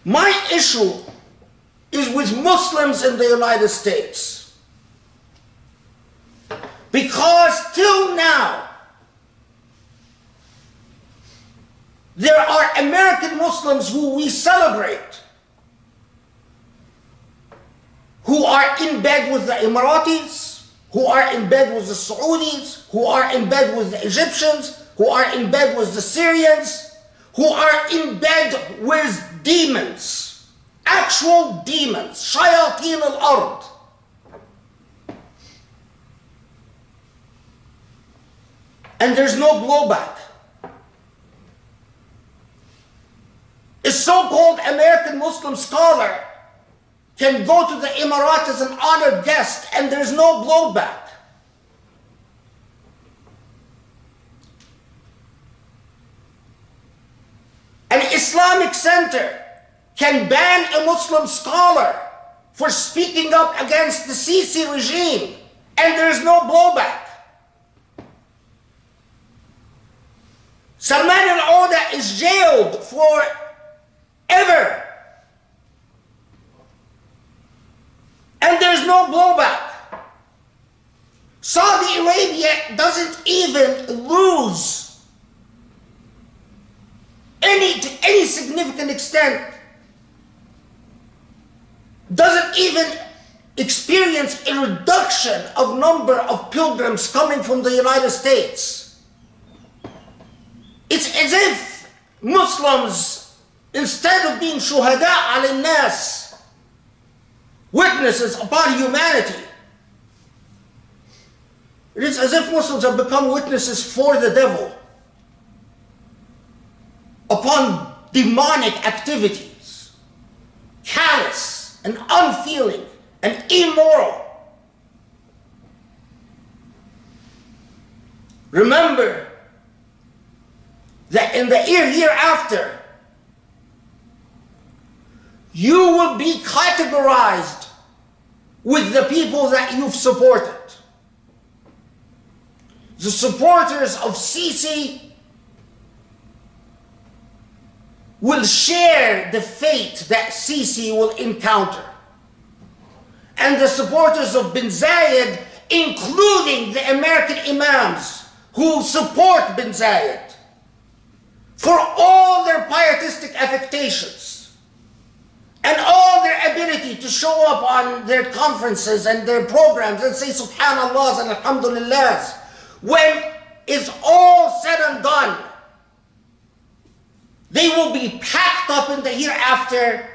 My issue is with Muslims in the United States. Because till now, there are American Muslims who we celebrate, who are in bed with the Emiratis, who are in bed with the Saudis, who are in bed with the Egyptians, who are in bed with the Syrians, who are in bed with demons, actual demons, Shayatin al-Ard. And there's no blowback. A so-called American Muslim scholar can go to the Emirates as an honored guest and there's no blowback. An Islamic center can ban a Muslim scholar for speaking up against the Sisi regime and there's no blowback. Salman al-Auda is jailed forever. And there's no blowback. Saudi Arabia doesn't even lose to any significant extent, doesn't even experience a reduction of number of pilgrims coming from the United States. It's as if Muslims, instead of being shuhada al-nas, witnesses upon humanity, it is as if Muslims have become witnesses for the devil upon demonic activities, callous and unfeeling and immoral. Remember that in the hereafter, you will be categorized with the people that you've supported. The supporters of Sisi will share the fate that Sisi will encounter. And the supporters of bin Zayed, including the American imams who support bin Zayed, for all their pietistic affectations and all their ability to show up on their conferences and their programs and say subhanallah and alhamdulillah, when it's all said and done, they will be packed up in the hereafter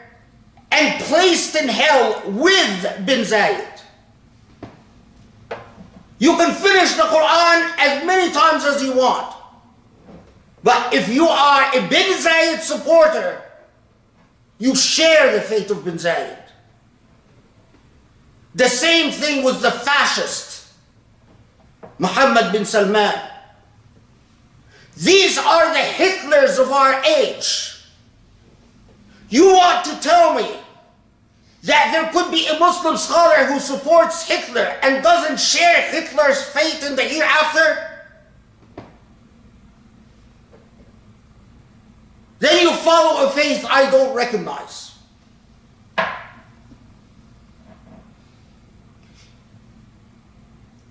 and placed in hell with bin Zayed. You can finish the Qur'an as many times as you want, but if you are a bin Zayed supporter, you share the fate of bin Zayed. The same thing with the fascist Mohammed bin Salman. These are the Hitlers of our age. You want to tell me that there could be a Muslim scholar who supports Hitler and doesn't share Hitler's fate in the hereafter? Then you follow a faith I don't recognize.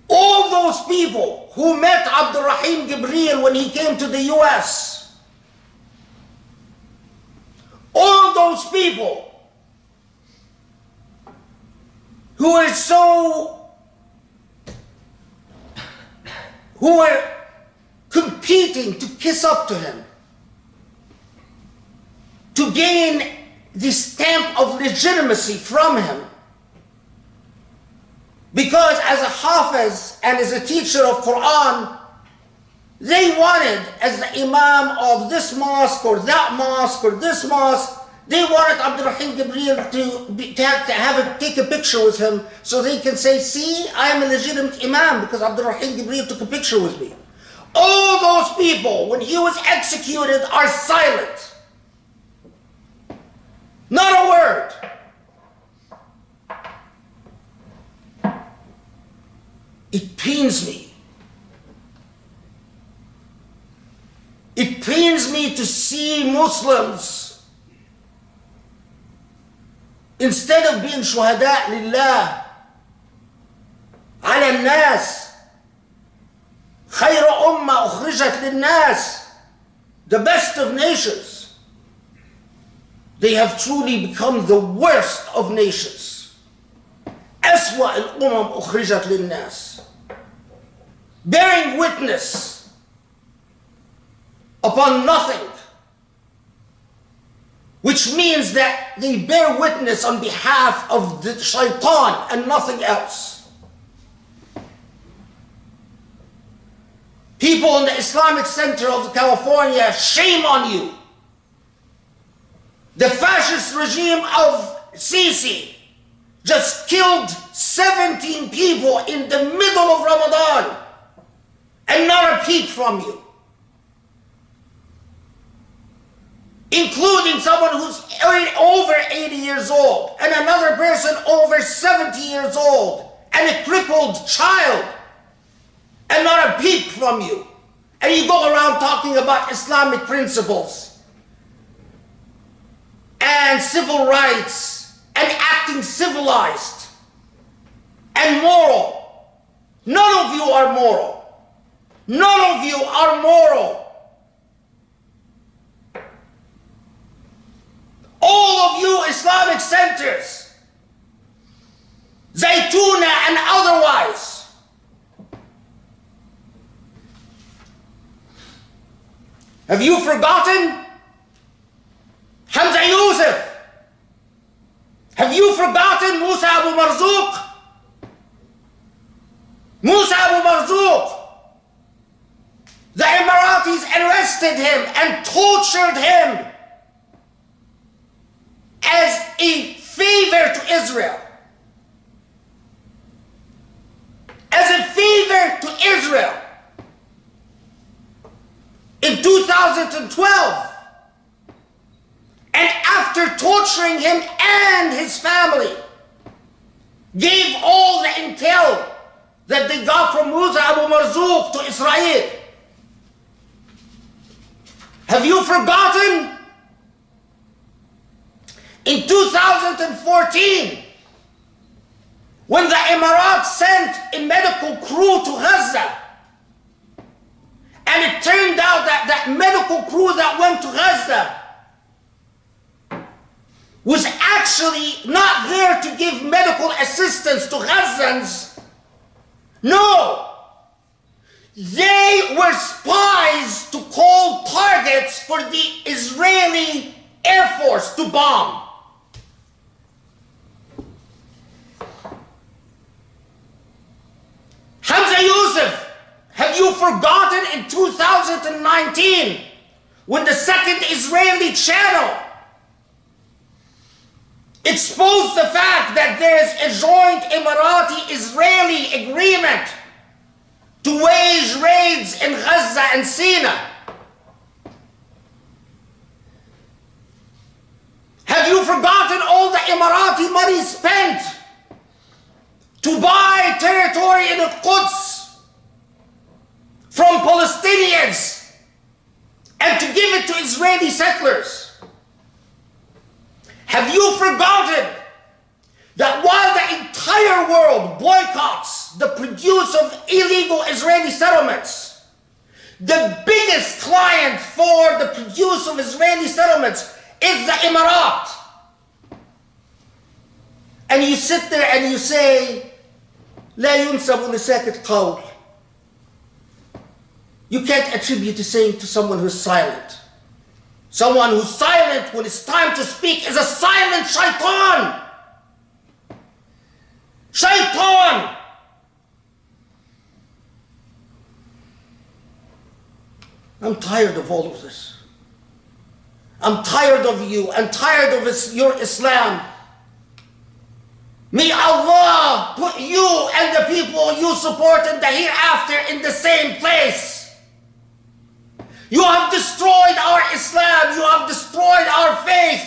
All those people who met al-Rahim Jibril when he came to the US, all those people who were competing to kiss up to him, to gain the stamp of legitimacy from him, because as a hafiz and as a teacher of Qur'an, they wanted, as the imam of this mosque or that mosque or this mosque, they wanted al-Rahim Jibril to take a picture with him so they can say, see, I am a legitimate imam because al-Rahim Jibril took a picture with me. All those people, when he was executed, are silent. Not a word. It pains me. It pains me to see Muslims instead of being shuhada lillah على الناس خير أمة أخرجت للناس, the best of nations, they have truly become the worst of nations. أسوأ الأمم أخرجت للناس, bearing witness upon nothing, which means that they bear witness on behalf of the Shaytan and nothing else. People in the Islamic Center of California, shame on you. The fascist regime of Sisi just killed 17 people in the middle of Ramadan, and not a peep from you. Including someone who's over 80 years old, and another person over 70 years old, and a crippled child, and not a peep from you. And you go around talking about Islamic principles and civil rights and acting civilized and moral. None of you are moral. None of you are moral. All of you Islamic centers, Zaytuna and otherwise, have you forgotten Hamza Yusuf? Have you forgotten Musa Abu Marzouk? Musa Abu Marzouk, the Emiratis arrested him and tortured him as a favor to Israel. As a favor to Israel. In 2012, and after torturing him and his family, gave all the intel that they got from Musa Abu Marzouk to Israel. Have you forgotten? In 2014, when the Emirates sent a medical crew to Gaza, and it turned out that that medical crew that went to Gaza was actually not there to give medical assistance to Gazans. No! They were spies to call targets for the Israeli Air Force to bomb. Hamza Yusuf, have you forgotten in 2019 when the second Israeli channel exposed the fact that there's a joint Emirati-Israeli agreement to wage raids in Gaza and Sinai? Have you forgotten all the Emirati money spent to buy territory in the Quds from Palestinians and to give it to Israeli settlers? Have you forgotten that while the entire world boycotts the produce of illegal Israeli settlements, the biggest client for the produce of Israeli settlements is the Emirat? And you sit there and you say, لا ينسب لساكت قول. You can't attribute to saying to someone who's silent. Someone who's silent when it's time to speak is a silent shaitan. Shaitan. I'm tired of all of this. I'm tired of you. I'm tired of your Islam. May Allah put you and the people you support in the hereafter in the same place. You have destroyed our Islam. You have destroyed our faith.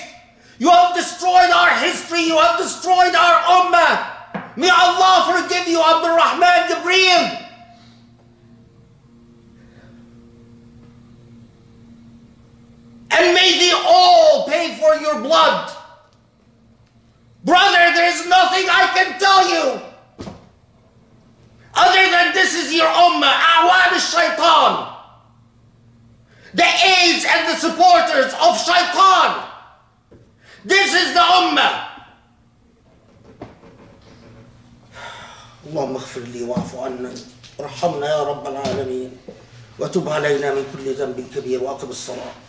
You have destroyed our history. You have destroyed our ummah. May Allah forgive you, al-Rahim, Jibril. And may they all pay for your blood. Brother, there is nothing I can tell you other than this is your ummah, a'wan al-Shaytan. The aides and the supporters of Shaytan. This is the ummah. اللهم اغفر لي واعف عنا ارحمنا يا رب العالمين وتب علينا من كل ذنب كبير واقم الصلاة.